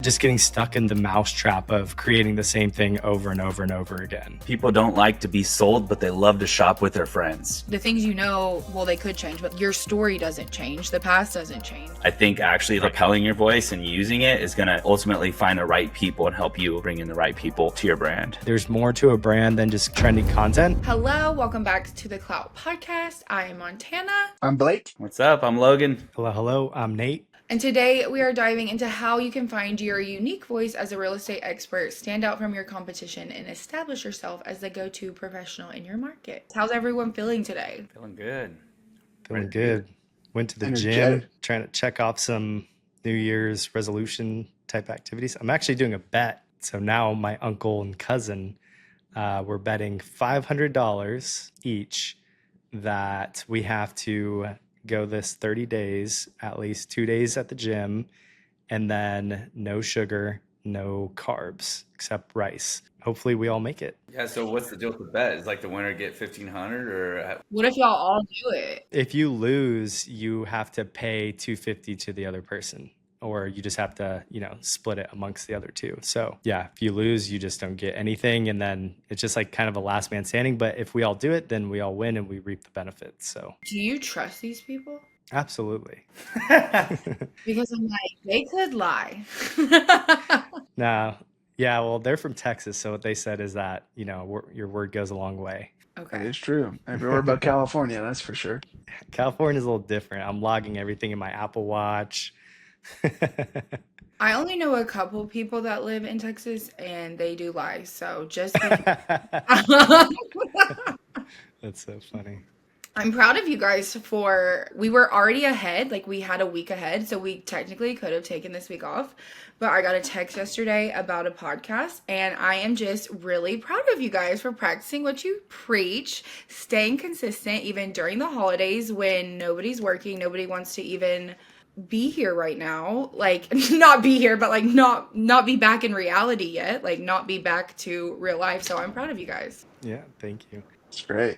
Just getting stuck in the mousetrap of creating the same thing over and over and over again. People don't like to be sold, but they love to shop with their friends. The things they could change, but your story doesn't change. The past doesn't change. I think actually propelling your voice and using it is going to ultimately find the right people and help you bring in the right people to your brand. There's more to a brand than just trending content. Hello, welcome back to the Clout Podcast. I am Montana. I'm Blake. What's up? I'm Logan. Hello, I'm Nate. And today we are diving into how you can find your unique voice as a real estate expert, stand out from your competition, and establish yourself as the go-to professional in your market. How's everyone feeling today? Feeling good. Feeling good. Went to the gym, trying to check off some New Year's resolution type activities. I'm actually doing a bet. So now my uncle and cousin, we're betting $500 each that we have to go this 30 days, at least 2 days at the gym, and then no sugar, no carbs, except rice. Hopefully we all make it. Yeah, so what's the deal with the bet? Is like the winner get $1,500 or? What if y'all all do it? If you lose, you have to pay $250 to the other person, or you just have to, split it amongst the other two. So yeah, if you lose, you just don't get anything. And then it's just like kind of a last man standing. But if we all do it, then we all win and we reap the benefits. So do you trust these people? Absolutely. Because I'm like, they could lie. No. Yeah, well, they're from Texas. So what they said is that, your word goes a long way. Okay. That is true. Everywhere but California, that's for sure. California is a little different. I'm logging everything in my Apple Watch. I only know a couple people that live in Texas and they do lie. So just That's so funny. I'm proud of you guys we were already ahead. Like we had a week ahead. So we technically could have taken this week off. But I got a text yesterday about a podcast. And I am just really proud of you guys for practicing what you preach, staying consistent even during the holidays when nobody's working. Nobody wants to even be here right now, like not be here, but like not be back in reality yet, like not be back to real life. So I'm proud of you guys. Yeah, thank you. It's great.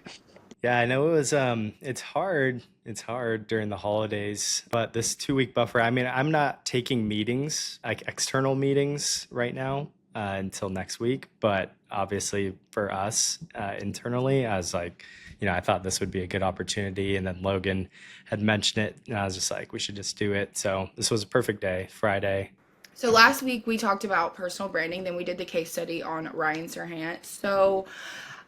Yeah, I know it was it's hard during the holidays, but this 2-week buffer, I mean, I'm not taking meetings, like external meetings right now until next week, but obviously for us internally, I was like, I thought this would be a good opportunity. And then Logan had mentioned it and I was just like, we should just do it. So this was a perfect day, Friday. So last week we talked about personal branding. Then we did the case study on Ryan Serhant. So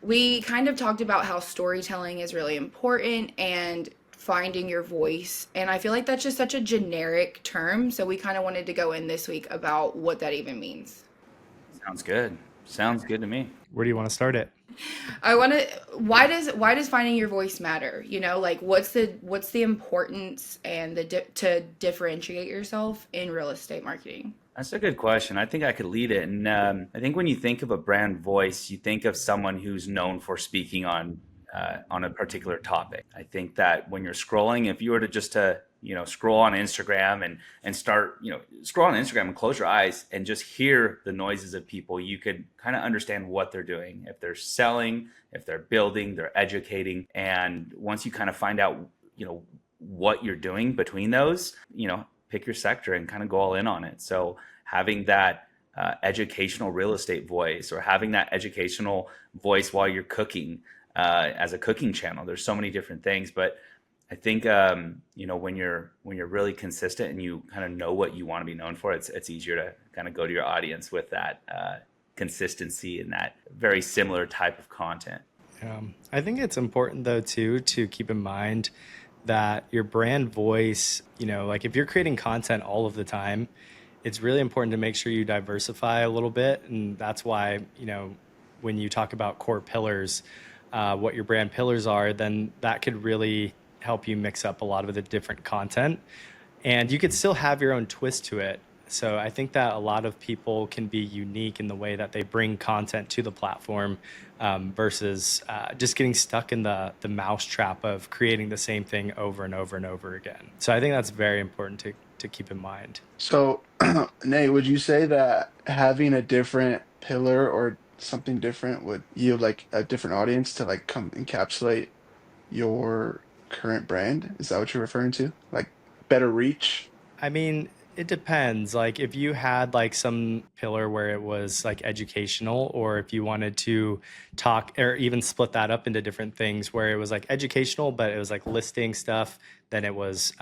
we kind of talked about how storytelling is really important and finding your voice. And I feel like that's just such a generic term. So we kind of wanted to go in this week about what that even means. Sounds good. Sounds good to me. Where do you want to start it? Why does finding your voice matter? Like what's the importance and to differentiate yourself in real estate marketing? That's a good question. I think I could lead it. And I think when you think of a brand voice, you think of someone who's known for speaking on a particular topic. I think that when you're scrolling, if you were to just scroll on Instagram and start, scroll on Instagram and close your eyes and just hear the noises of people, you could kind of understand what they're doing. If they're selling, if they're building, they're educating. And once you kind of find out, what you're doing between those, pick your sector and kind of go all in on it. So having that educational real estate voice or having that educational voice while you're cooking as a cooking channel, there's so many different things. But I think, when you're really consistent and you kind of know what you want to be known for, it's easier to kind of go to your audience with that consistency and that very similar type of content. I think it's important though too to keep in mind that your brand voice, like if you're creating content all of the time, it's really important to make sure you diversify a little bit. And that's why, when you talk about core pillars, what your brand pillars are, then that could really help you mix up a lot of the different content. And you could still have your own twist to it. So I think that a lot of people can be unique in the way that they bring content to the platform versus just getting stuck in the mousetrap of creating the same thing over and over and over again. So I think that's very important to keep in mind. So, Nate, would you say that having a different pillar or something different would yield like a different audience to like come encapsulate your current brand? Is that what you're referring to? Like better reach? I mean, It depends. Like if you had like some pillar where it was like educational, or if you wanted to talk or even split that up into different things where it was like educational, but it was like listing stuff, then it was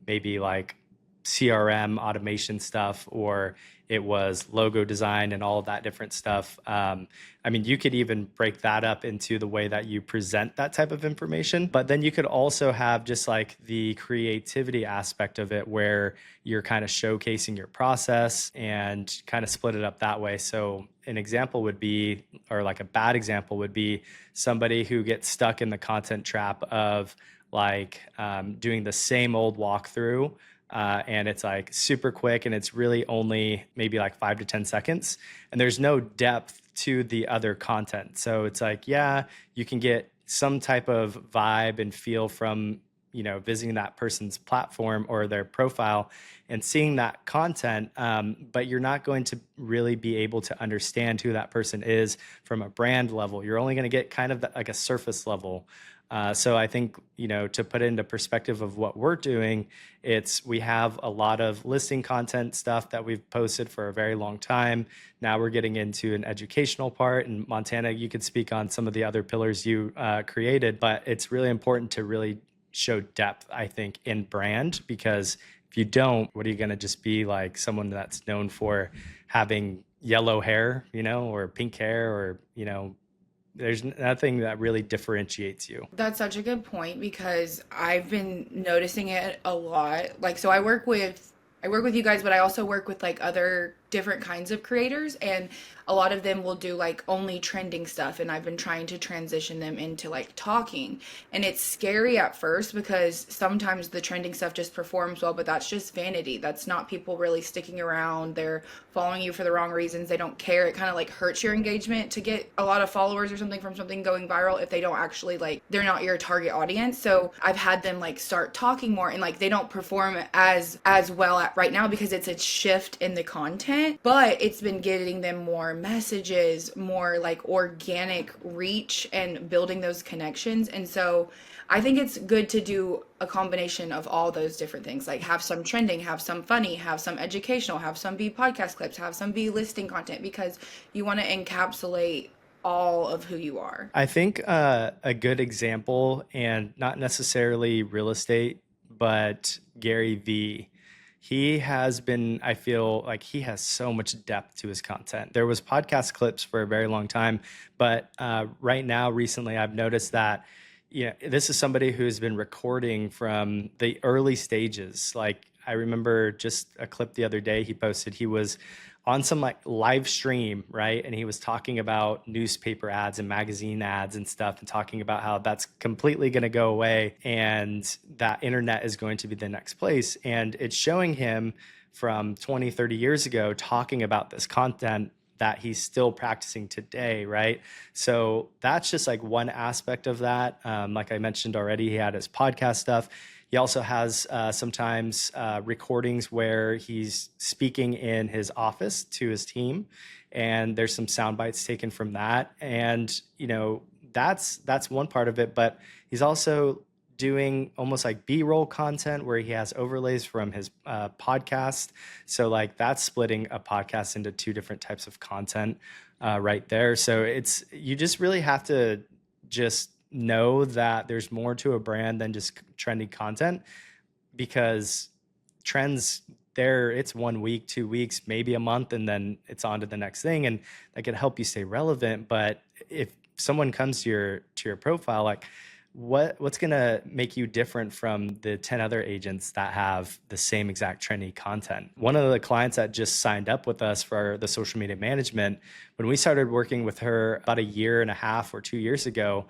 maybe like CRM automation stuff, or it was logo design and all of that different stuff. I mean, you could even break that up into the way that you present that type of information. But then you could also have just like the creativity aspect of it where you're kind of showcasing your process and kind of split it up that way. So an example would be, or like a bad example would be somebody who gets stuck in the content trap of like doing the same old walkthrough, and it's like super quick and it's really only maybe like 5 to 10 seconds and there's no depth to the other content. So it's like, yeah, you can get some type of vibe and feel from, you know, visiting that person's platform or their profile and seeing that content, but you're not going to really be able to understand who that person is from a brand level. You're only going to get kind of like a surface level. So I think, you know, to put it into perspective of what we're doing, we have a lot of listing content stuff that we've posted for a very long time. Now we're getting into an educational part. And Montana, you could speak on some of the other pillars you created, but it's really important to really show depth, I think, in brand, because if you don't, what are you going to just be like someone that's known for having yellow hair, you know, or pink hair, or, you know, there's nothing that really differentiates you. That's such a good point because I've been noticing it a lot. Like, so I work with you guys, but I also work with like other different kinds of creators, and a lot of them will do like only trending stuff, and I've been trying to transition them into like talking. And it's scary at first because sometimes the trending stuff just performs well, but that's just vanity. That's not people really sticking around. They're following you for the wrong reasons. They don't care. It kind of like hurts your engagement to get a lot of followers or something from something going viral if they don't actually like, they're not your target audience. So I've had them like start talking more, and like they don't perform as well at right now because it's a shift in the content, but it's been getting them more messages, more like organic reach and building those connections. And so I think it's good to do a combination of all those different things, like have some trending, have some funny, have some educational, have some be podcast clips, have some be listing content, because you want to encapsulate all of who you are. I think a good example, and not necessarily real estate, but Gary Vee. He has been, I feel like he has so much depth to his content. There was podcast clips for a very long time, but right now, recently, I've noticed that, you know, this is somebody who's been recording from the early stages. Like I remember just a clip the other day he posted, he was on some like live stream, right? And he was talking about newspaper ads and magazine ads and stuff, and talking about how that's completely going to go away and that internet is going to be the next place. And it's showing him from 20, 30 years ago talking about this content that he's still practicing today, right? So that's just like one aspect of that. Like I mentioned already, he had his podcast stuff. He also has sometimes recordings where he's speaking in his office to his team, and there's some sound bites taken from that. And, you know, that's one part of it, but he's also doing almost like B-roll content where he has overlays from his podcast. So like that's splitting a podcast into two different types of content right there. So you just really have to just know that there's more to a brand than just trendy content, because trends it's 1 week, 2 weeks, maybe a month, and then it's on to the next thing, and that can help you stay relevant. But if someone comes to your profile, like what's going to make you different from the 10 other agents that have the same exact trendy content? One of the clients that just signed up with us for the social media management, when we started working with her about 1.5 years or 2 years ago,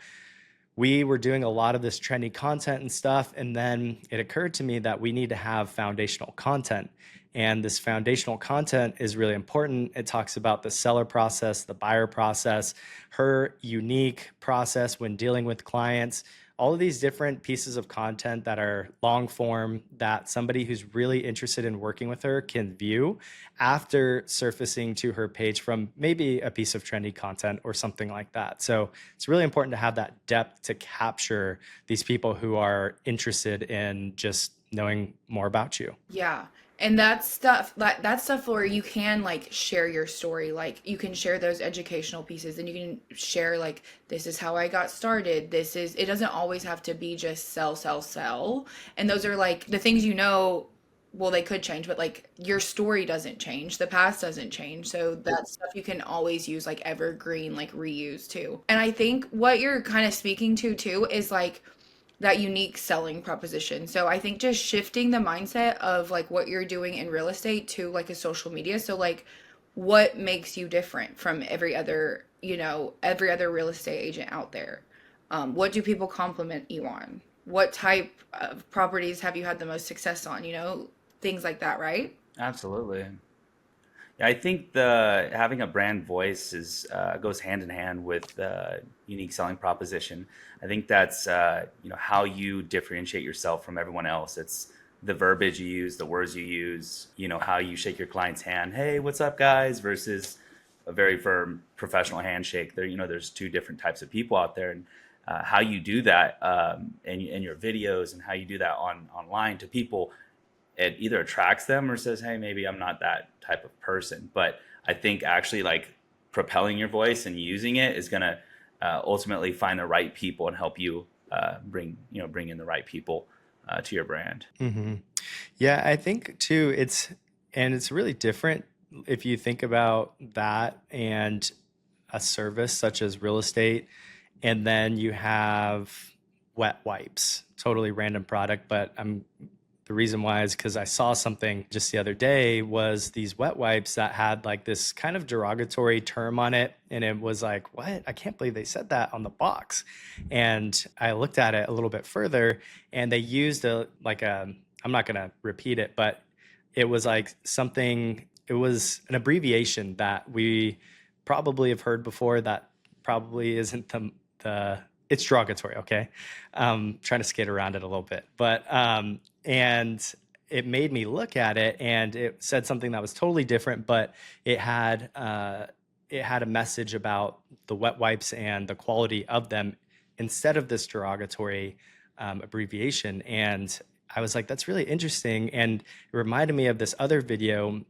we were doing a lot of this trendy content and stuff. And then it occurred to me that we need to have foundational content. And this foundational content is really important. It talks about the seller process, the buyer process, her unique process when dealing with clients, all of these different pieces of content that are long form that somebody who's really interested in working with her can view after surfacing to her page from maybe a piece of trendy content or something like that. So it's really important to have that depth to capture these people who are interested in just knowing more about you. Yeah. And that's stuff where you can like share your story. Like you can share those educational pieces, and you can share like, this is how I got started. It doesn't always have to be just sell, sell, sell. And those are like the things, well, they could change, but like your story doesn't change. The past doesn't change. So that stuff you can always use, like evergreen, like reuse too. And I think what you're kind of speaking to too is like that unique selling proposition. So I think just shifting the mindset of like what you're doing in real estate to like a social media. So like what makes you different from every other real estate agent out there? What do people compliment you on? What type of properties have you had the most success on? Things like that, right? Absolutely. Yeah, I think the having a brand voice goes hand in hand with unique selling proposition. I think that's how you differentiate yourself from everyone else. It's the verbiage you use, the words you use, how you shake your client's hand. Hey, what's up, guys? Versus a very firm professional handshake. There's two different types of people out there, and how you do that in your videos and how you do that online to people, it either attracts them or says, hey, maybe I'm not that type of person. But I think actually like propelling your voice and using it is going to ultimately find the right people and help you bring in the right people to your brand. Mm-hmm. Yeah, I think too, it's really different if you think about that and a service such as real estate, and then you have wet wipes, totally random product, but the reason why is because I saw something just the other day was these wet wipes that had like this kind of derogatory term on it. And it was like, what? I can't believe they said that on the box. And I looked at it a little bit further, and they used I'm not going to repeat it, but it was like it was an abbreviation that we probably have heard before that probably isn't it's derogatory. Okay. Trying to skate around it a little bit, but, and it made me look at it, and it said something that was totally different, but it had a message about the wet wipes and the quality of them instead of this derogatory abbreviation. And I was like, that's really interesting. And it reminded me of this other video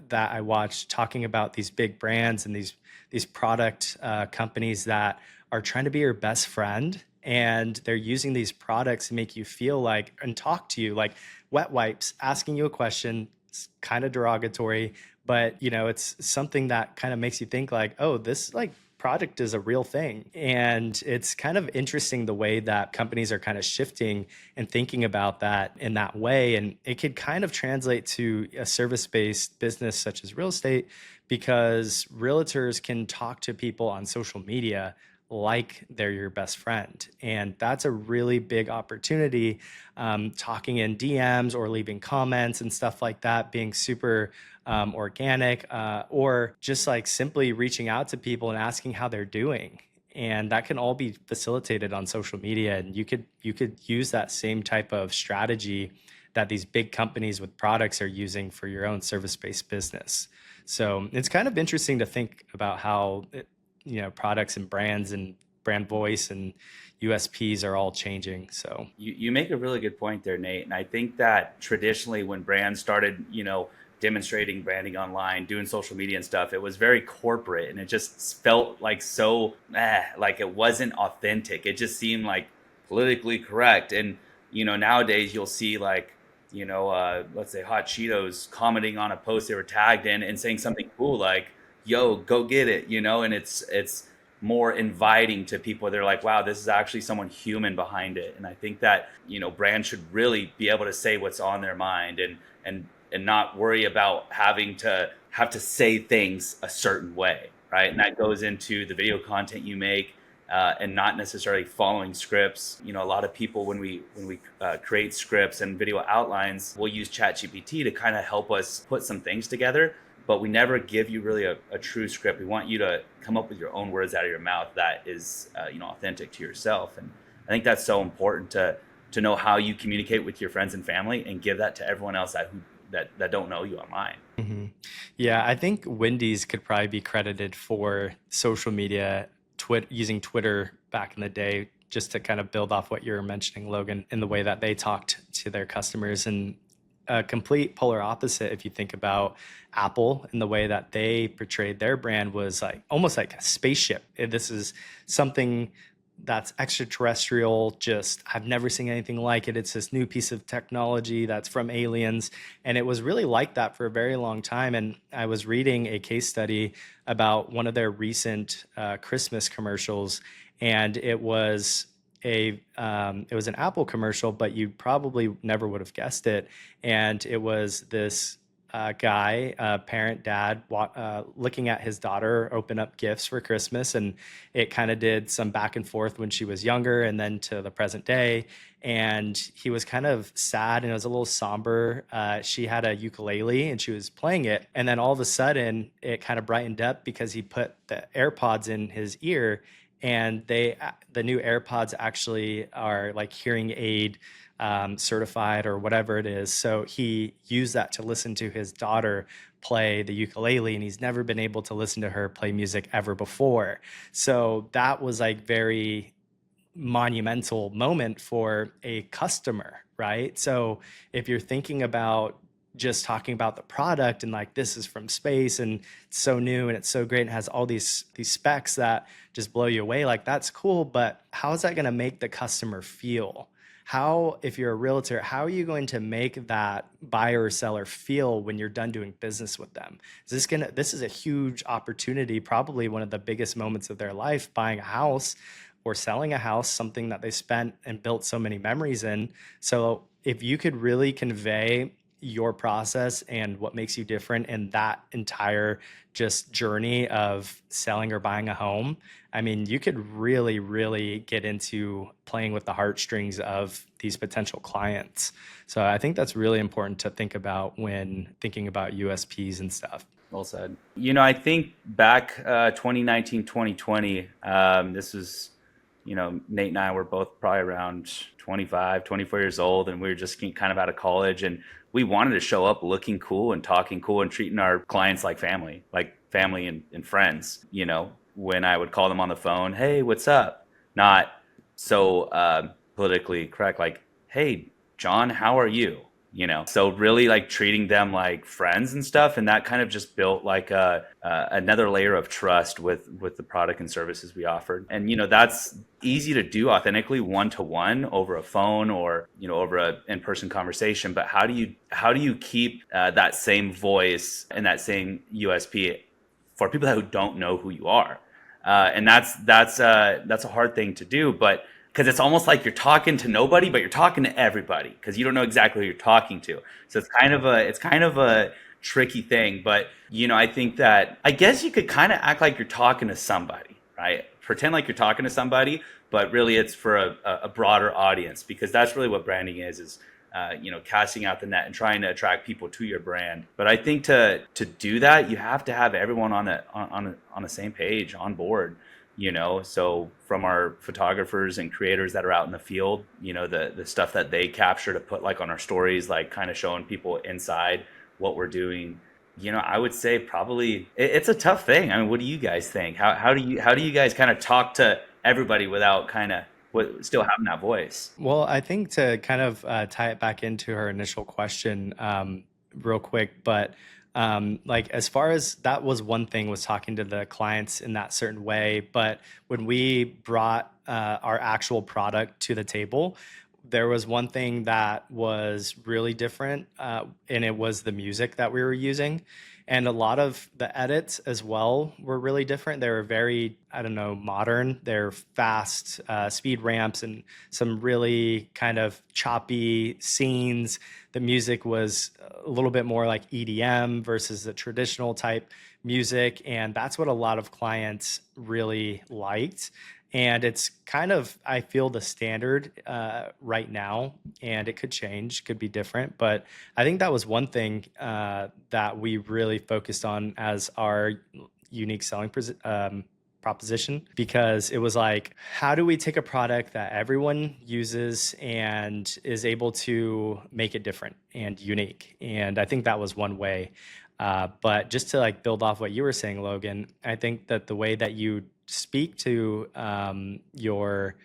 that I watched talking about these big brands and these product companies that are trying to be your best friend, and they're using these products to make you feel like and talk to you like wet wipes, asking you a question. It's kind of derogatory, but it's something that kind of makes you think like, oh, this like product is a real thing. And it's kind of interesting the way that companies are kind of shifting and thinking about that in that way. And it could kind of translate to a service-based business such as real estate, because realtors can talk to people on social media like they're your best friend. And that's a really big opportunity. Talking in DMs or leaving comments and stuff like that, being super organic, or just like simply reaching out to people and asking how they're doing. And that can all be facilitated on social media. And you could use that same type of strategy that these big companies with products are using for your own service-based business. So it's kind of interesting to think about how products and brands and brand voice and USPs are all changing. So you make a really good point there, Nate. And I think that traditionally when brands started, demonstrating branding online, doing social media and stuff, it was very corporate, and it just felt like so like it wasn't authentic. It just seemed like politically correct. And nowadays you'll see like let's say Hot Cheetos commenting on a post they were tagged in and saying something cool like, yo, go get it, and it's more inviting to people. They're like, wow, this is actually someone human behind it. And I think that, brands should really be able to say what's on their mind and not worry about having to say things a certain way, right? And that goes into the video content you make, and not necessarily following scripts. A lot of people, when we create scripts and video outlines, we'll use ChatGPT to kind of help us put some things together. But we never give you really a true script. We want you to come up with your own words out of your mouth that is, authentic to yourself. And I think that's so important to know how you communicate with your friends and family and give that to everyone else that don't know you online. Mm-hmm. Yeah, I think Wendy's could probably be credited for social media, using Twitter back in the day, just to kind of build off what you were mentioning, Logan, in the way that they talked to their customers. And a complete polar opposite if you think about Apple and the way that they portrayed their brand was like almost like a spaceship. This is something that's extraterrestrial. Just I've never seen anything like it. It's this new piece of technology that's from aliens. And it was really like that for a very long time. And I was reading a case study about one of their recent Christmas commercials, and it was an Apple commercial, but you probably never would have guessed it. And it was this guy, parent, dad, looking at his daughter open up gifts for Christmas. And it kind of did some back and forth when she was younger and then to the present day. And he was kind of sad and it was a little somber. She had a ukulele and she was playing it. And then all of a sudden it kind of brightened up because he put the AirPods in his ear, and the new AirPods actually are like hearing aid certified or whatever it is. So he used that to listen to his daughter play the ukulele, and he's never been able to listen to her play music ever before. So that was like very monumental moment for a customer, right? So if you're thinking about just talking about the product and like this is from space and it's so new and it's so great and has all these specs that just blow you away, like that's cool, but how is that going to make the customer feel? How, if you're a realtor, how are you going to make that buyer or seller feel when you're done doing business with them? This is a huge opportunity, probably one of the biggest moments of their life, buying a house or selling a house, something that they spent and built so many memories in. So if you could really convey your process and what makes you different in that entire just journey of selling or buying a home, I mean, you could really, really get into playing with the heartstrings of these potential clients. So I think that's really important to think about when thinking about USPs and stuff. Well said. I think back 2019, 2020, this was, Nate and I were both probably around 25, 24 years old, and we were just kind of out of college, and we wanted to show up looking cool and talking cool and treating our clients like family and friends. When I would call them on the phone, hey, what's up? Not so politically correct, like, hey, John, how are you? So really like treating them like friends and stuff. And that kind of just built like another layer of trust with the product and services we offered. And, that's easy to do authentically one-to-one over a phone or, over a in-person conversation. But how do you keep that same voice and that same USP for people who don't know who you are? And that's a hard thing to do, but because it's almost like you're talking to nobody, but you're talking to everybody because you don't know exactly who you're talking to. So it's kind of a tricky thing. But I think that I guess you could kind of act like you're talking to somebody, right? Pretend like you're talking to somebody, but really it's for a broader audience, because that's really what branding is casting out the net and trying to attract people to your brand. But I think to do that, you have to have everyone on the same page, on board. So from our photographers and creators that are out in the field, the stuff that they capture to put like on our stories, like kind of showing people inside what we're doing. I would say probably it's a tough thing. I mean, what do you guys think? How do you guys kind of talk to everybody without kind of still having that voice? Well, I think to kind of tie it back into her initial question real quick, but like as far as that was one thing, was talking to the clients in that certain way. But when we brought our actual product to the table, there was one thing that was really different, and it was the music that we were using. And a lot of the edits as well were really different. They were very, modern. They're fast speed ramps and some really kind of choppy scenes. The music was a little bit more like EDM versus the traditional type music. And that's what a lot of clients really liked. And it's kind of, I feel, the standard right now, and it could change, could be different. But I think that was one thing that we really focused on as our unique selling proposition, because it was like, how do we take a product that everyone uses and is able to make it different and unique? And I think that was one way. But just to like build off what you were saying, Logan, I think that the way that you speak to your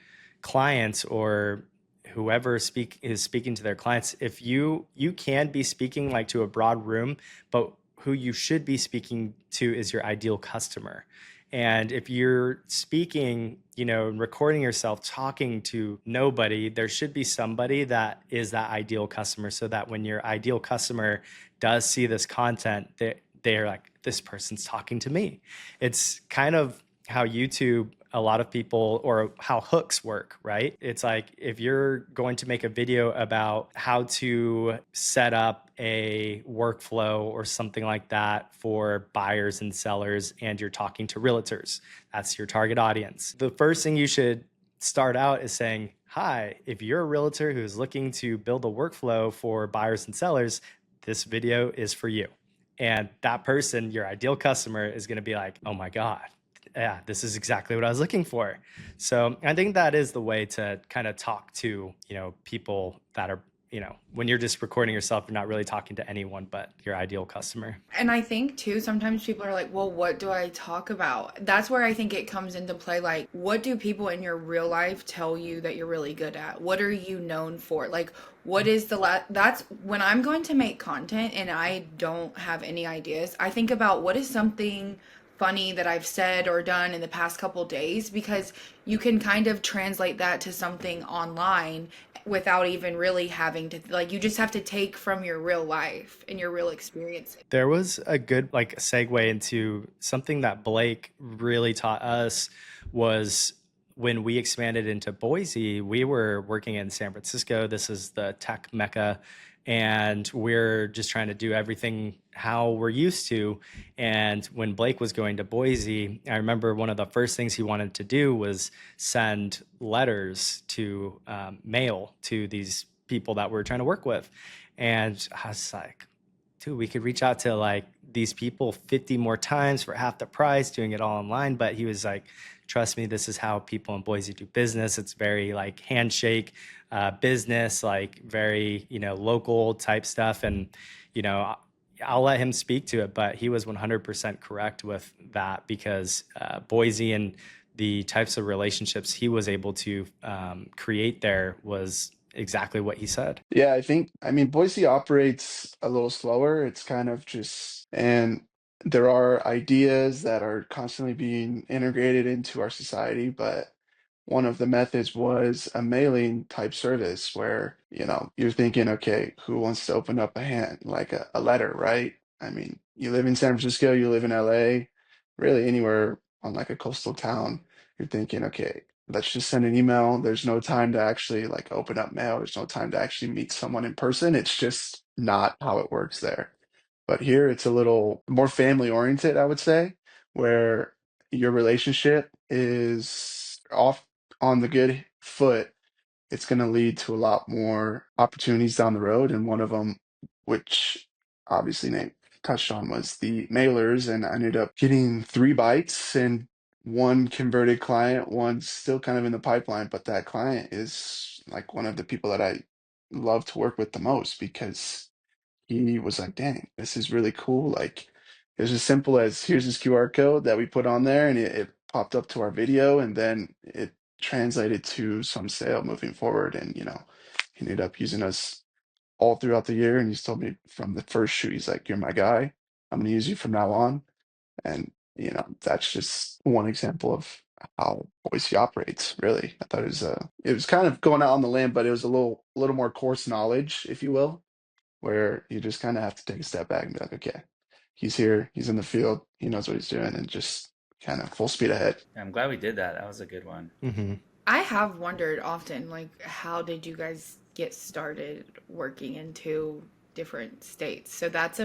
clients or whoever is speaking to their clients, if you can be speaking like to a broad room, but who you should be speaking to is your ideal customer. And if you're speaking, and recording yourself talking to nobody, there should be somebody that is that ideal customer, so that when your ideal customer does see this content, they're like, this person's talking to me. It's kind of how YouTube, a lot of people, or how hooks work, right? It's like if you're going to make a video about how to set up a workflow or something like that for buyers and sellers, and you're talking to realtors, that's your target audience. The first thing you should start out is saying, hi, if you're a realtor who's looking to build a workflow for buyers and sellers, this video is for you. And that person, your ideal customer, is going to be like, oh my God, yeah, this is exactly what I was looking for. So I think that is the way to kind of talk to, people that are, when you're just recording yourself, you're not really talking to anyone but your ideal customer. And I think too, sometimes people are like, well, what do I talk about? That's where I think it comes into play. Like, what do people in your real life tell you that you're really good at? What are you known for? Like, what is that's when I'm going to make content and I don't have any ideas, I think about what is something funny that I've said or done in the past couple days, because you can kind of translate that to something online without even really having to, like, you just have to take from your real life and your real experience. There was a good segue into something that Blake really taught us. Was when we expanded into Boise, we were working in San Francisco. This is the tech mecca, and we're just trying to do everything how we're used to. And when Blake was going to Boise, I remember one of the first things he wanted to do was send letters to mail to these people that we're trying to work with. And I was like, dude, we could reach out to like these people 50 more times for half the price, doing it all online. But he was like, trust me, this is how people in Boise do business. It's very like handshake business, like very, local type stuff. And, I'll let him speak to it, but he was 100% correct with that, because Boise and the types of relationships he was able to create there was exactly what he said. Yeah, I mean, Boise operates a little slower. It's kind of just, and there are ideas that are constantly being integrated into our society, but one of the methods was a mailing type service where, you're thinking, okay, who wants to open up like a letter, right? I mean, you live in San Francisco, you live in LA, really anywhere on like a coastal town, you're thinking, okay, let's just send an email. There's no time to actually like open up mail. There's no time to actually meet someone in person. It's just not how it works there. But here it's a little more family oriented, I would say, where your relationship is off on the good foot. It's going to lead to a lot more opportunities down the road. And one of them, which obviously Nate touched on, was the mailers. And I ended up getting 3 bites and one converted client, one's still kind of in the pipeline. But that client is like one of the people that I love to work with the most, because he was like, dang, this is really cool. Like, it was as simple as here's this QR code that we put on there, and it popped up to our video, and then it translated to some sale moving forward. And, he ended up using us all throughout the year. And he's told me from the first shoot, he's like, you're my guy. I'm going to use you from now on. And, that's just one example of how Boise operates, really. I thought it was kind of going out on the limb, but it was a little more coarse knowledge, if you will, where you just kind of have to take a step back and be like, okay, he's here, he's in the field, he knows what he's doing, and just kind of full speed ahead. I'm glad we did that. That was a good one. Mm-hmm. I have wondered often, like, how did you guys get started working in 2 different states? So that's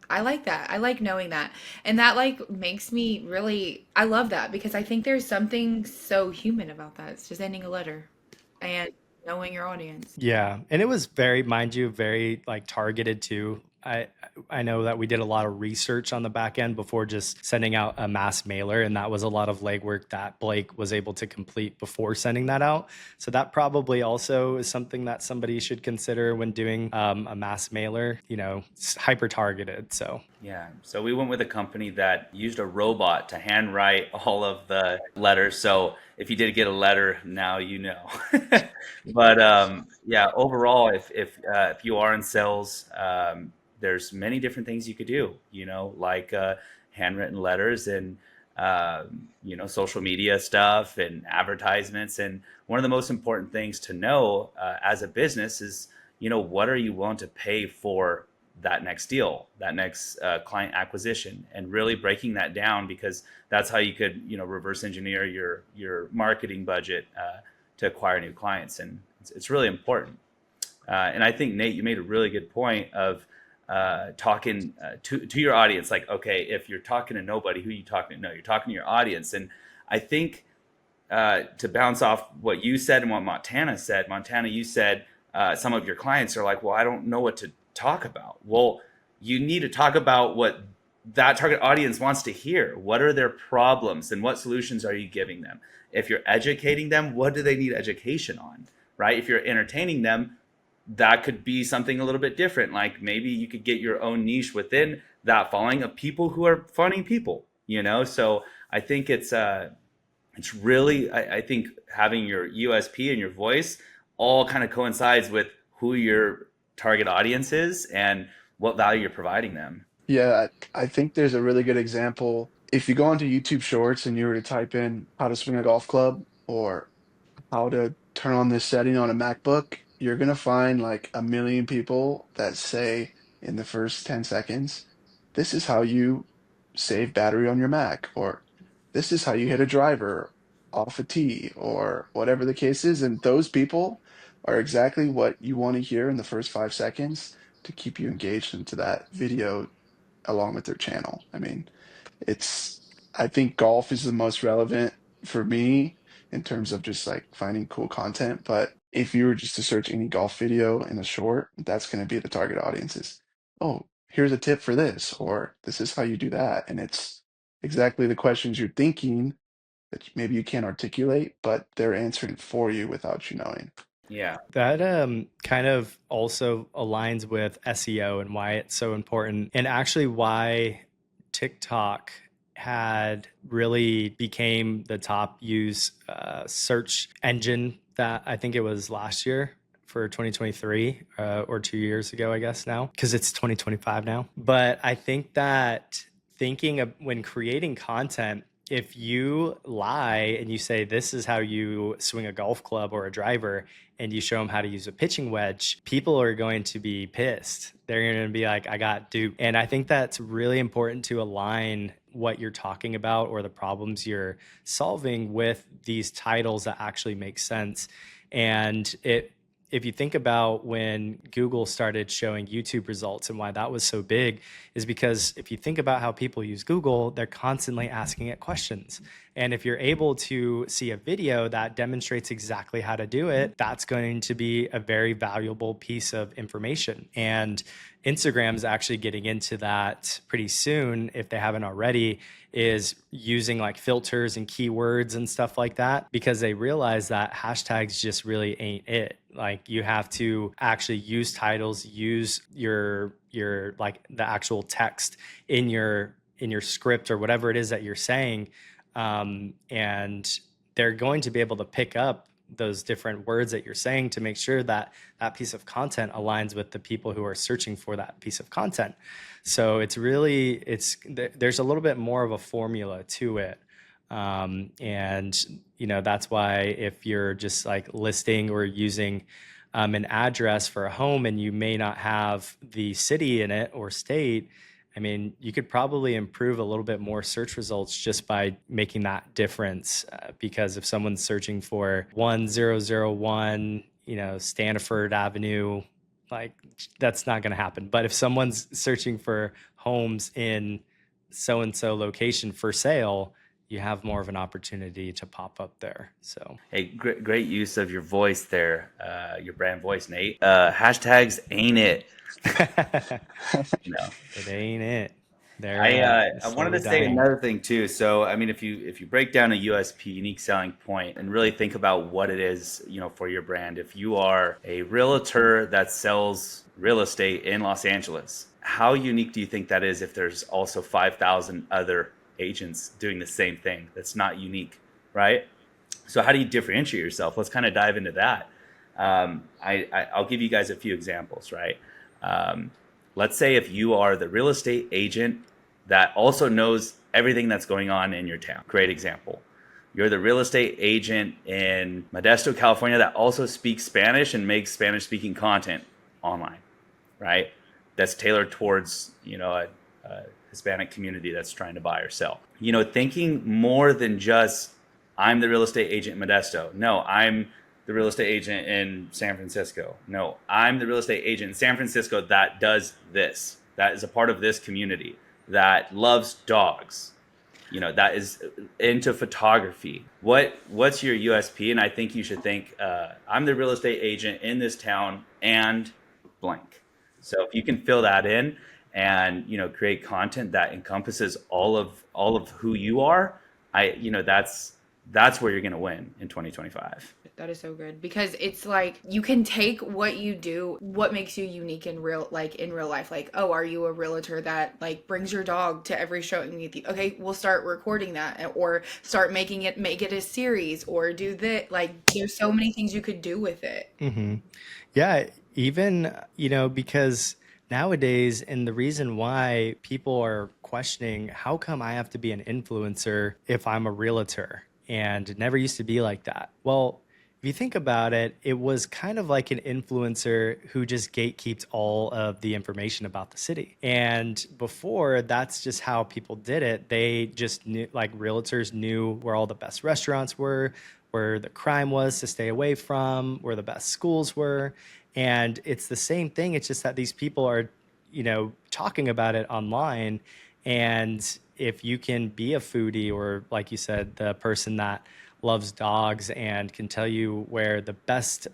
I like that. I like knowing that. And that like makes me really, I love that, because I think there's something so human about that. It's just sending a letter and knowing your audience. Yeah. And it was very, mind you, very like targeted too. I I know that we did a lot of research on the back end before just sending out a mass mailer, and that was a lot of legwork that Blake was able to complete before sending that out. So that probably also is something that somebody should consider when doing a mass mailer. It's hyper targeted. So Yeah. So we went with a company that used a robot to handwrite all of the letters. So if you did get a letter, now you know. But yeah, overall, if you are in sales, there's many different things you could do. Like handwritten letters and social media stuff and advertisements. And one of the most important things to know as a business is what are you willing to pay for that next deal, that next client acquisition, and really breaking that down, because that's how you could, reverse engineer your marketing budget to acquire new clients. And it's really important. And I think, Nate, you made a really good point of talking to your audience. Like, okay, if you're talking to nobody, who are you talking to? No, you're talking to your audience. And I think to bounce off what you said and what Montana said, you said some of your clients are like, well, I don't know what to talk about. Well, you need to talk about what that target audience wants to hear. What are their problems and what solutions are you giving them? If you're educating them, what do they need education on, right? If you're entertaining them, that could be something a little bit different. Like maybe you could get your own niche within that following of people who are funny people, So I think it's really, I think having your USP and your voice all kind of coincides with who your target audience is and what value you're providing them. Yeah, I think there's a really good example. If you go onto YouTube Shorts and you were to type in how to swing a golf club or how to turn on this setting on a MacBook, you're gonna find like a million people that say in the first 10 seconds, this is how you save battery on your Mac, or this is how you hit a driver off a tee, or whatever the case is. And those people are exactly what you want to hear in the first 5 seconds to keep you engaged into that video along with their channel. I mean, I think golf is the most relevant for me in terms of just like finding cool content. But if you were just to search any golf video in a short, that's going to be the target audiences. Oh, here's a tip for this, or this is how you do that. And it's exactly the questions you're thinking that maybe you can't articulate, but they're answering for you without you knowing. Yeah. that kind of also aligns with SEO and why it's so important, and actually why TikTok had really became the top used search engine that I think it was last year for 2023 or 2 years ago, I guess now, because it's 2025 now. But I think that thinking of when creating content, if you lie and you say this is how you swing a golf club or a driver, and you show them how to use a pitching wedge, people are going to be pissed. They're going to be like, I got duped. And I think that's really important to align what you're talking about or the problems you're solving with these titles that actually make sense. And if you think about when Google started showing YouTube results and why that was so big, is because if you think about how people use Google, they're constantly asking it questions. And if you're able to see a video that demonstrates exactly how to do it, that's going to be a very valuable piece of information. And Instagram's actually getting into that pretty soon, if they haven't already, is using like filters and keywords and stuff like that, because they realize that hashtags just really ain't it. Like you have to actually use titles, use your like the actual text in your script or whatever it is that you're saying, and they're going to be able to pick up those different words that you're saying to make sure that that piece of content aligns with the people who are searching for that piece of content. So there's a little bit more of a formula to it. And that's why if you're just like listing or using an address for a home and you may not have the city in it or state, I mean, you could probably improve a little bit more search results just by making that difference. Because if someone's searching for 1001, Stanford Avenue, like that's not going to happen. But if someone's searching for homes in so-and-so location for sale, you have more of an opportunity to pop up there. So, Hey, great use of your voice there, your brand voice, Nate. Hashtags ain't it? You know, it ain't it. I wanted Slowly to say dying. another thing too. So, I mean, if you break down a USP, unique selling point, and really think about what it is, for your brand. If you are a realtor that sells real estate in Los Angeles, how unique do you think that is? If there's also 5,000 other agents doing the same thing, that's not unique, right? So, how do you differentiate yourself? Let's kind of dive into that. I'll give you guys a few examples, right? Um, let's say if you are the real estate agent that also knows everything that's going on in your town. Great example. You're the real estate agent in Modesto, California that also speaks Spanish and makes Spanish speaking content online, right? That's tailored towards, a Hispanic community that's trying to buy or sell. Thinking more than just I'm the real estate agent in Modesto. No, I'm the real estate agent in San Francisco. No, I'm the real estate agent in San Francisco that does this, that is a part of this community, that loves dogs, that is into photography. What's your USP? And I think you should think, I'm the real estate agent in this town and blank. So if you can fill that in and, create content that encompasses all of who you are, that's where you're going to win in 2025. That is so good, because it's like you can take what you do, what makes you unique in real life. Like, oh, are you a realtor that like brings your dog to every showing with you? Okay, we'll start recording that, or start make it a series, or do that. Like, there's so many things you could do with it. Mm-hmm. Yeah, even, because nowadays, and the reason why people are questioning, how come I have to be an influencer if I'm a realtor? And it never used to be like that. Well, if you think about it, it was kind of like an influencer who just gatekeeps all of the information about the city. And before, that's just how people did it. They just knew, like realtors knew where all the best restaurants were, where the crime was to stay away from, where the best schools were. And it's the same thing. It's just that these people are, talking about it online. And if you can be a foodie, or like you said, the person that loves dogs and can tell you where the best,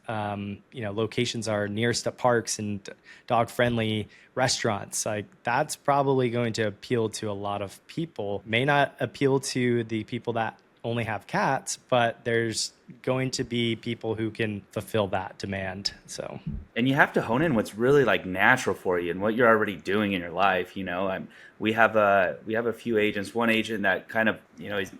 locations are nearest to parks and dog-friendly restaurants, like that's probably going to appeal to a lot of people. May not appeal to the people that only have cats, but there's going to be people who can fulfill that demand. So, and you have to hone in what's really like natural for you and what you're already doing in your life. We have a few agents. One agent that kind of is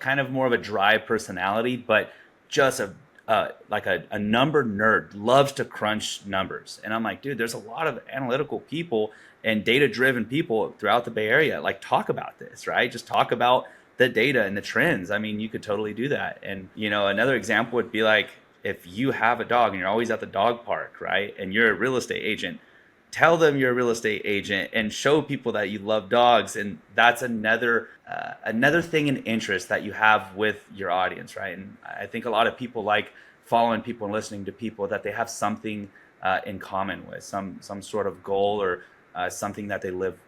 kind of more of a dry personality, but just like a number nerd, loves to crunch numbers. And I'm like, dude, there's a lot of analytical people and data driven people throughout the Bay Area. Like, talk about this, right? Just talk about the data and the trends. I mean, you could totally do that. And, another example would be like, if you have a dog and you're always at the dog park, right? And you're a real estate agent, tell them you're a real estate agent and show people that you love dogs. And that's another thing and interest that you have with your audience, right? And I think a lot of people like following people and listening to people that they have something in common with, some sort of goal or something that they live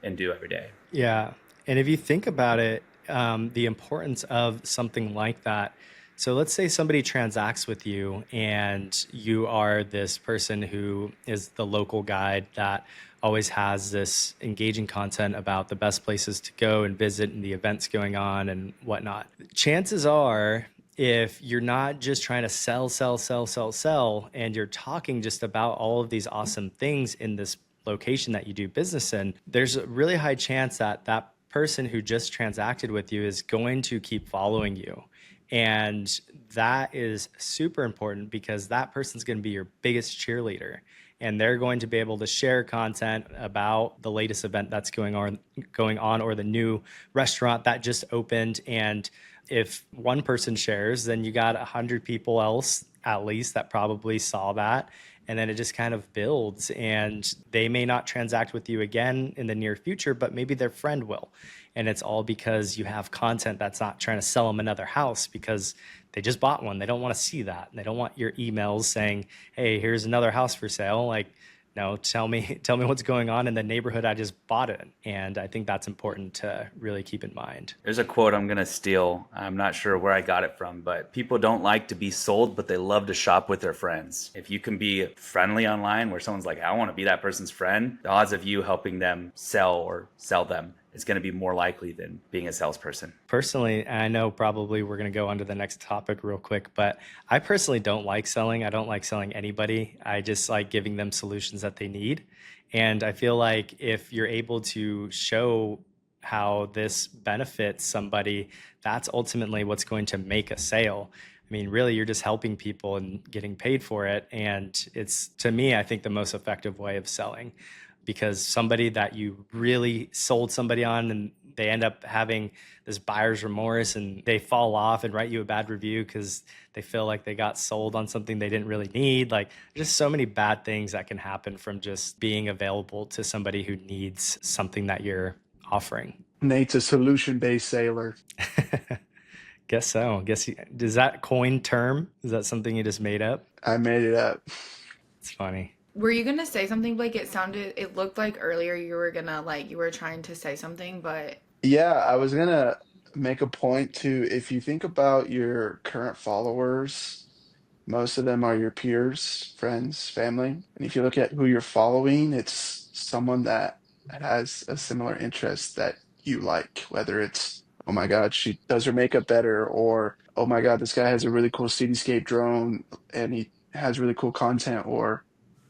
and do every day. Yeah. And if you think about it, the importance of something like that. So let's say somebody transacts with you and you are this person who is the local guide that always has this engaging content about the best places to go and visit and the events going on and whatnot. Chances are, if you're not just trying to sell, and you're talking just about all of these awesome things in this location that you do business in, there's a really high chance that that person who just transacted with you is going to keep following you. And that is super important, because that person's going to be your biggest cheerleader. And they're going to be able to share content about the latest event that's going on, or the new restaurant that just opened. And if one person shares, then you got 100 people else at least that probably saw that. And then it just kind of builds, and they may not transact with you again in the near future, but maybe their friend will. And it's all because you have content that's not trying to sell them another house because they just bought one. They don't want to see that. They don't want your emails saying, hey, here's another house for sale. Like, no, tell me what's going on in the neighborhood I just bought in. And I think that's important to really keep in mind. There's a quote I'm going to steal. I'm not sure where I got it from, but people don't like to be sold, but they love to shop with their friends. If you can be friendly online where someone's like, I want to be that person's friend, the odds of you helping them sell or sell them is going to be more likely than being a salesperson. Personally, and I know probably we're going to go on to the next topic real quick, but I personally don't like selling. I don't like selling anybody. I just like giving them solutions that they need. And I feel like if you're able to show how this benefits somebody, that's ultimately what's going to make a sale. I mean, really, you're just helping people and getting paid for it. And it's, to me, I think the most effective way of selling, because somebody that you really sold somebody on and they end up having this buyer's remorse and they fall off and write you a bad review because they feel like they got sold on something they didn't really need. Like, just so many bad things that can happen from just being available to somebody who needs something that you're offering. Nate's a solution-based sailor. Guess so. Does that coin term? Is that something you just made up? I made it up. It's funny. Were you gonna say something, Blake? It looked like earlier you were trying to say something, but Yeah, I was gonna make a point to, if you think about your current followers, most of them are your peers, friends, family. And if you look at who you're following, it's someone that has a similar interest that you like, whether it's, oh my God, she does her makeup better, or oh my God, this guy has a really cool cityscape drone and he has really cool content, or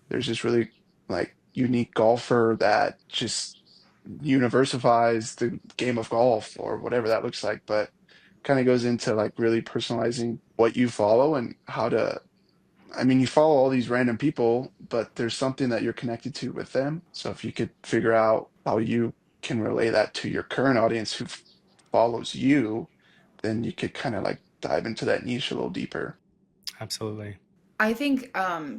there's this really like unique golfer that just universifies the game of golf or whatever that looks like. But kind of goes into like really personalizing what you follow and how to, I mean, you follow all these random people, but there's something that you're connected to with them. So if you could figure out how you can relay that to your current audience who follows you, then you could kind of like dive into that niche a little deeper. Absolutely. I think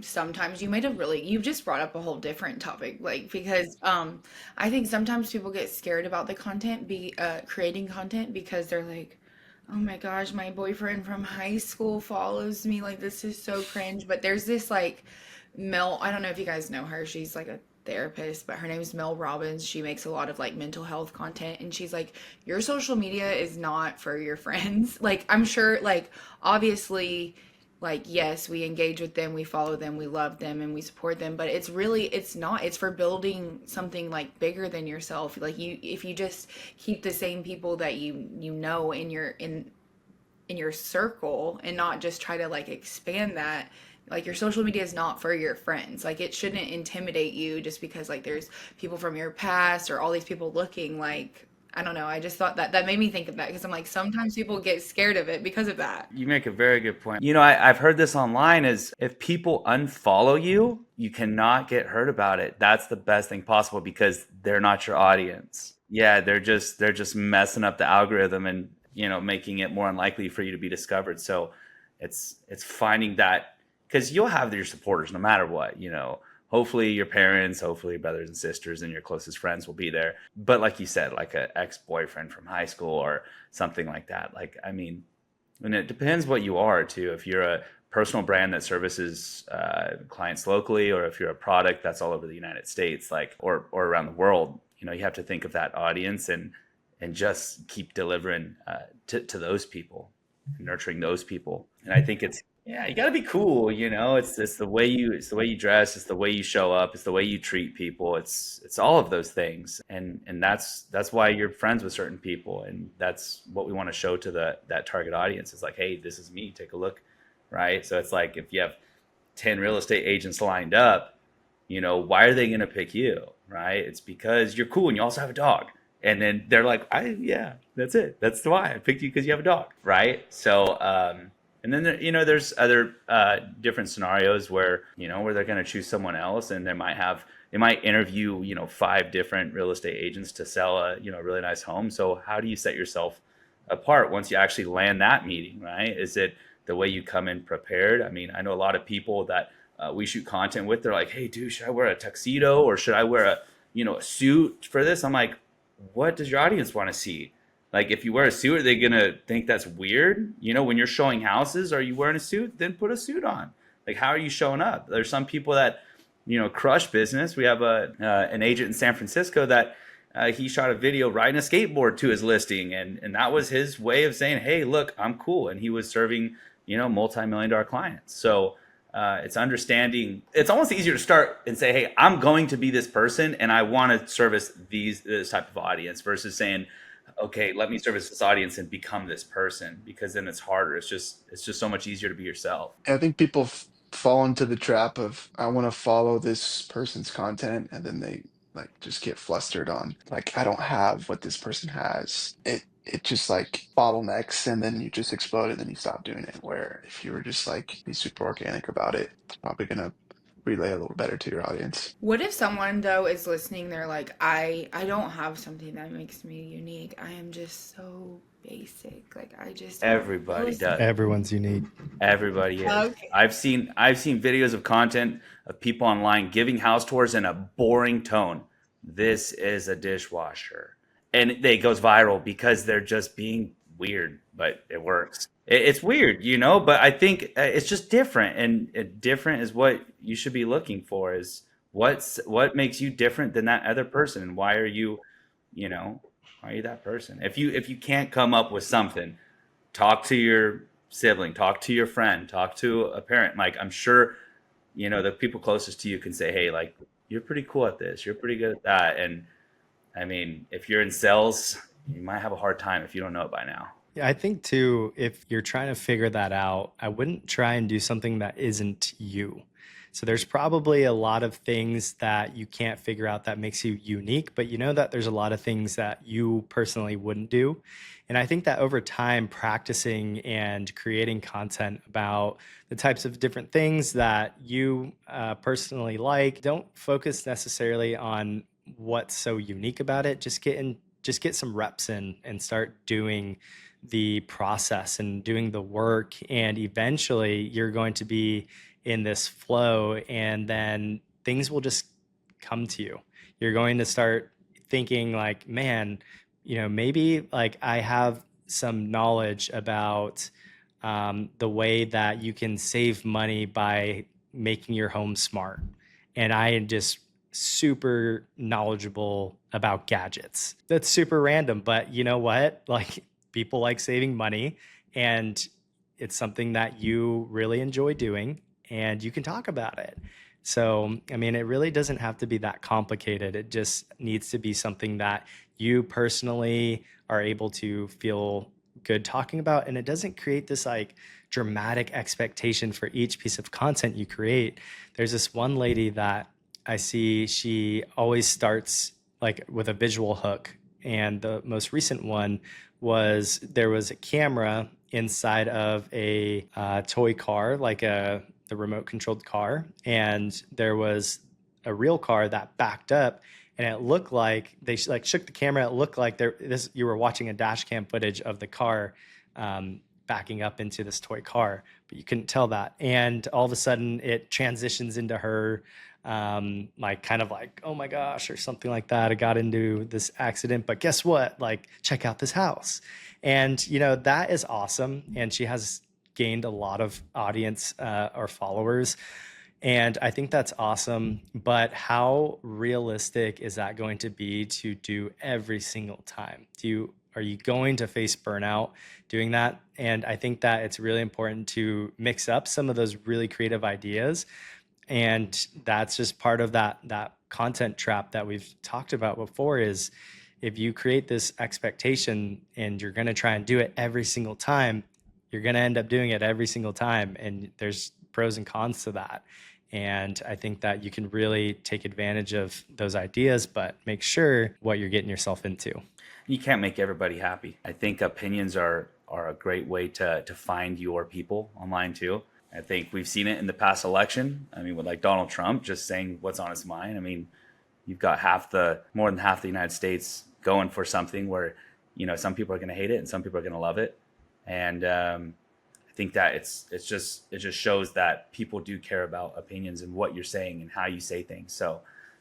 sometimes you just brought up a whole different topic, like, because I think sometimes people get scared about the content, creating content, because they're like, oh my gosh, my boyfriend from high school follows me, like this is so cringe. But there's this like Mel, I don't know if you guys know her, she's like a therapist, but her name is Mel Robbins. She makes a lot of like mental health content, and she's like, your social media is not for your friends. Like, I'm sure, like, obviously, like, yes, we engage with them, we follow them, we love them, and we support them, but it's not, it's for building something like bigger than yourself. Like, if you just keep the same people that you know in your circle, and not just try to like expand that, like, your social media is not for your friends. Like, it shouldn't intimidate you just because like there's people from your past or all these people looking. Like, I don't know. I just thought that made me think of that, because I'm like, sometimes people get scared of it because of that. You make a very good point. You know, I've heard this online is if people unfollow you, you cannot get hurt about it. That's the best thing possible because they're not your audience. Yeah, they're just messing up the algorithm and, you know, making it more unlikely for you to be discovered. So it's finding that, because you'll have your supporters no matter what, you know. Hopefully your parents, hopefully your brothers and sisters and your closest friends will be there. But like you said, like an ex-boyfriend from high school or something like that. Like, I mean, and it depends what you are too. If you're a personal brand that services clients locally, or if you're a product that's all over the United States, like, or around the world, you know, you have to think of that audience and just keep delivering to those people, nurturing those people. And I think it's, yeah, you got to be cool, you know. It's the way you dress, it's the way you show up, it's the way you treat people. It's all of those things, and that's why you're friends with certain people, and that's what we want to show to that target audience. Is like, hey, this is me. Take a look, right? So it's like if you have 10 real estate agents lined up, you know, why are they going to pick you, right? It's because you're cool and you also have a dog. And then they're like, yeah, that's it. That's why I picked you, because you have a dog, right? So, and then, you know, there's other different scenarios where, you know, where they're going to choose someone else, and they might interview, you know, 5 different real estate agents to sell a, you know, really nice home. So how do you set yourself apart once you actually land that meeting, right? Is it the way you come in prepared? I mean, I know a lot of people that we shoot content with, they're like, hey, dude, should I wear a tuxedo or should I wear a suit for this? I'm like, what does your audience want to see? Like, if you wear a suit, are they going to think that's weird? You know, when you're showing houses, are you wearing a suit? Then put a suit on. Like, how are you showing up? There's some people that crush business. We have an agent in San Francisco that he shot a video riding a skateboard to his listing, and that was his way of saying, "Hey, look, I'm cool." And he was serving multi-million-dollar clients. So it's understanding. It's almost easier to start and say, "Hey, I'm going to be this person, and I want to service this type of audience," versus saying, "Okay, let me service this audience and become this person," because then it's harder. It's just so much easier to be yourself. I think people fall into the trap of I want to follow this person's content, and then they like just get flustered on like I don't have what this person has. It just like bottlenecks, and then you just explode, and then you stop doing it. Where if you were just like be super organic about it, it's probably gonna relay a little better to your audience. What if someone though is listening, they're like, I don't have something that makes me unique. I am just so basic. Like I just Everybody post-" does. Everyone's unique. Everybody is. Okay. I've seen videos of content of people online giving house tours in a boring tone. This is a dishwasher, and it goes viral because they're just being weird, but it works. It's weird, but I think it's just different, and different is what you should be looking for. Is what makes you different than that other person, and why are you, why are you that person? If you can't come up with something, talk to your sibling, talk to your friend, talk to a parent. Like I'm sure, the people closest to you can say, "Hey, like you're pretty cool at this. You're pretty good at that." And I mean, if you're in sales, you might have a hard time if you don't know it by now. Yeah, I think too, if you're trying to figure that out, I wouldn't try and do something that isn't you. So there's probably a lot of things that you can't figure out that makes you unique, but you know that there's a lot of things that you personally wouldn't do. And I think that over time, practicing and creating content about the types of different things that you personally like, don't focus necessarily on what's so unique about it. Just get some reps in and start doing the process and doing the work, and eventually you're going to be in this flow, and then things will just come to you. You're going to start thinking like, man, maybe like I have some knowledge about the way that you can save money by making your home smart, and I am just super knowledgeable about gadgets. That's super random, but you know what? Like people like saving money, and it's something that you really enjoy doing, and you can talk about it. So, I mean, it really doesn't have to be that complicated. It just needs to be something that you personally are able to feel good talking about. And it doesn't create this like dramatic expectation for each piece of content you create. There's this one lady that I see, she always starts like with a visual hook. And the most recent one was there was a camera inside of a toy car, like the remote controlled car. And there was a real car that backed up, and it looked like they like shook the camera. It looked like you were watching a dash cam footage of the car backing up into this toy car, but you couldn't tell that. And all of a sudden it transitions into her like kind of like, oh my gosh, or something like that. I got into this accident, but guess what? Like, check out this house. And, that is awesome. And she has gained a lot of audience or followers. And I think that's awesome. But how realistic is that going to be to do every single time? Are you going to face burnout doing that? And I think that it's really important to mix up some of those really creative ideas. And that's just part of that content trap that we've talked about before, is if you create this expectation and you're going to try and do it every single time, you're going to end up doing it every single time. And there's pros and cons to that. And I think that you can really take advantage of those ideas, but make sure what you're getting yourself into. You can't make everybody happy. I think opinions are a great way to find your people online too. I think we've seen it in the past election. I mean, with like Donald Trump just saying what's on his mind. I mean, you've got more than half the United States going for something where, some people are going to hate it and some people are going to love it. And I think that it just shows that people do care about opinions and what you're saying and how you say things. So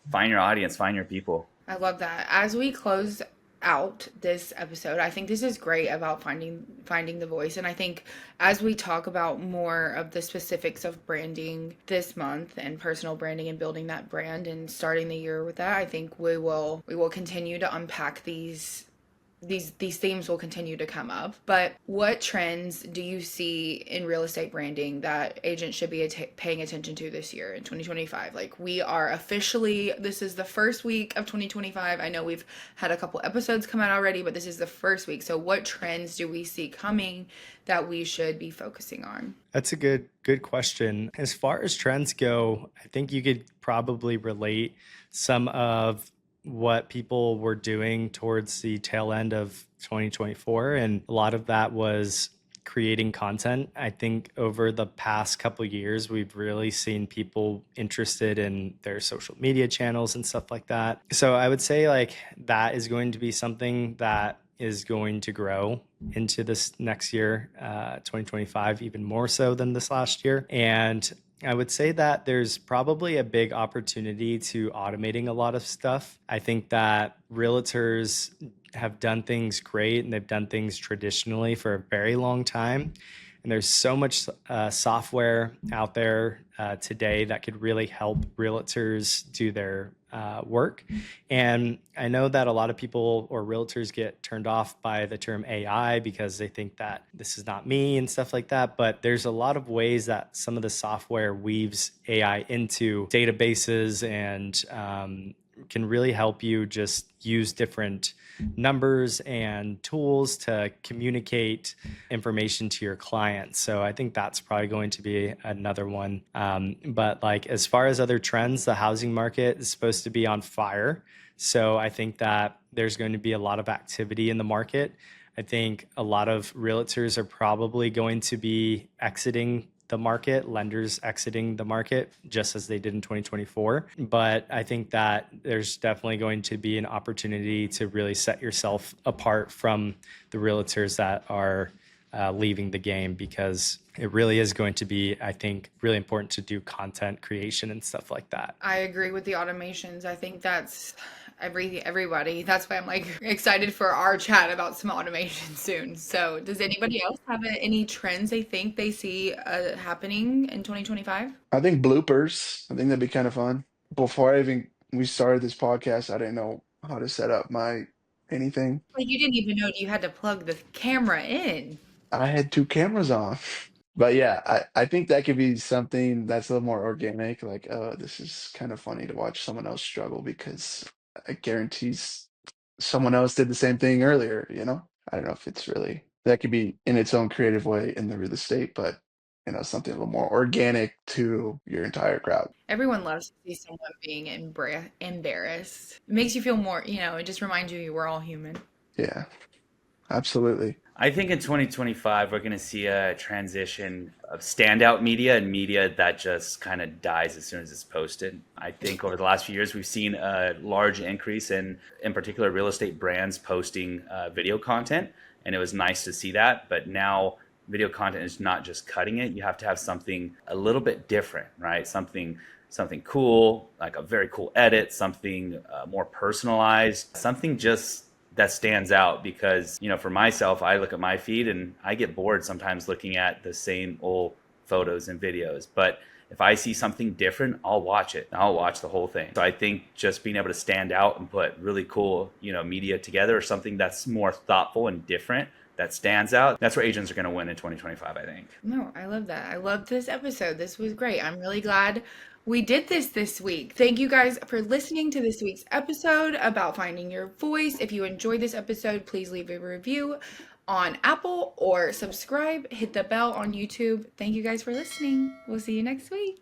find your audience, find your people. I love that. As we close out this episode. I think this is great about finding the voice, and I think as we talk about more of the specifics of branding this month and personal branding and building that brand and starting the year with that, I think we will continue to unpack these themes will continue to come up. But what trends do you see in real estate branding that agents should be paying attention to this year in 2025? Like, we are officially, this is the first week of 2025. I know we've had a couple episodes come out already, but this is the first week. So what trends do we see coming that we should be focusing on? That's a good question. As far as trends go, I think you could probably relate some of what people were doing towards the tail end of 2024. And a lot of that was creating content. I think over the past couple of years, we've really seen people interested in their social media channels and stuff like that. So I would say like that is going to be something that is going to grow into this next year, 2025, even more so than this last year. And I would say that there's probably a big opportunity to automating a lot of stuff. I think that realtors have done things great and they've done things traditionally for a very long time. And there's so much software out there today that could really help realtors do their work. And I know that a lot of people or realtors get turned off by the term AI because they think that this is not me and stuff like that. But there's a lot of ways that some of the software weaves AI into databases and can really help you just use different numbers and tools to communicate information to your clients. So I think that's probably going to be another one. But like as far as other trends, the housing market is supposed to be on fire. So I think that there's going to be a lot of activity in the market. I think a lot of realtors are probably going to be exiting the market, lenders exiting the market just as they did in 2024. But I think that there's definitely going to be an opportunity to really set yourself apart from the realtors that are leaving the game, because it really is going to be, I think, really important to do content creation and stuff like that. I agree with the automations. I think that's everybody. That's why I'm like excited for our chat about some automation soon. So does anybody else have any trends they think they see happening in 2025? I think bloopers. I think that'd be kind of fun. Before we started this podcast, I didn't know how to set up my anything. Like, you didn't even know you had to plug the camera in. I had two cameras on. But yeah, I think that could be something that's a little more organic. Like, this is kind of funny to watch someone else struggle because I guarantees someone else did the same thing earlier, you know? I don't know if it's really that could be in its own creative way in the real estate, but something a little more organic to your entire crowd. Everyone loves to see someone being embarrassed. It makes you feel more, it just reminds you we're all human. Yeah, absolutely. I think in 2025, we're going to see a transition of standout media and media that just kind of dies as soon as it's posted. I think over the last few years, we've seen a large increase in particular, real estate brands posting video content. And it was nice to see that. But now video content is not just cutting it. You have to have something a little bit different, right? Something cool, like a very cool edit, something more personalized, something just that stands out. Because, for myself, I look at my feed and I get bored sometimes looking at the same old photos and videos. But if I see something different, I'll watch it. I'll watch the whole thing. So I think just being able to stand out and put really cool, media together, or something that's more thoughtful and different, that stands out, that's where agents are going to win in 2025, I think. No, I love that. I love this episode. This was great. I'm really glad we did this week. Thank you guys for listening to this week's episode about finding your voice. If you enjoyed this episode, please leave a review on Apple or subscribe. Hit the bell on YouTube. Thank you guys for listening. We'll see you next week.